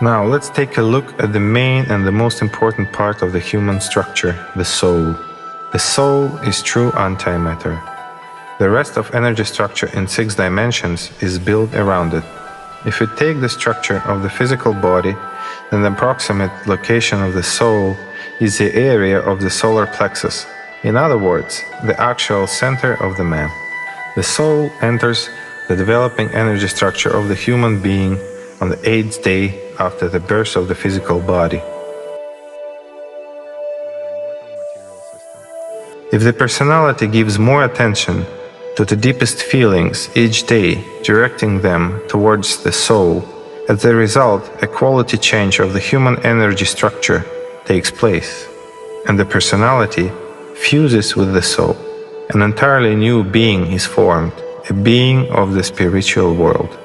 Now let's take a look at the main and the most important part of the human structure, the soul. The soul is true antimatter. The rest of energy structure in 6 dimensions is built around it. If we take the structure of the physical body, then the approximate location of the soul is the area of the solar plexus. In other words, the actual center of the man. The soul enters the developing energy structure of the human being on the 8th day after the birth of the physical body. If the personality gives more attention to the deepest feelings each day, directing them towards the soul, as a result, a quality change of the human energy structure takes place, and the personality fuses with the soul. An entirely new being is formed, a being of the spiritual world.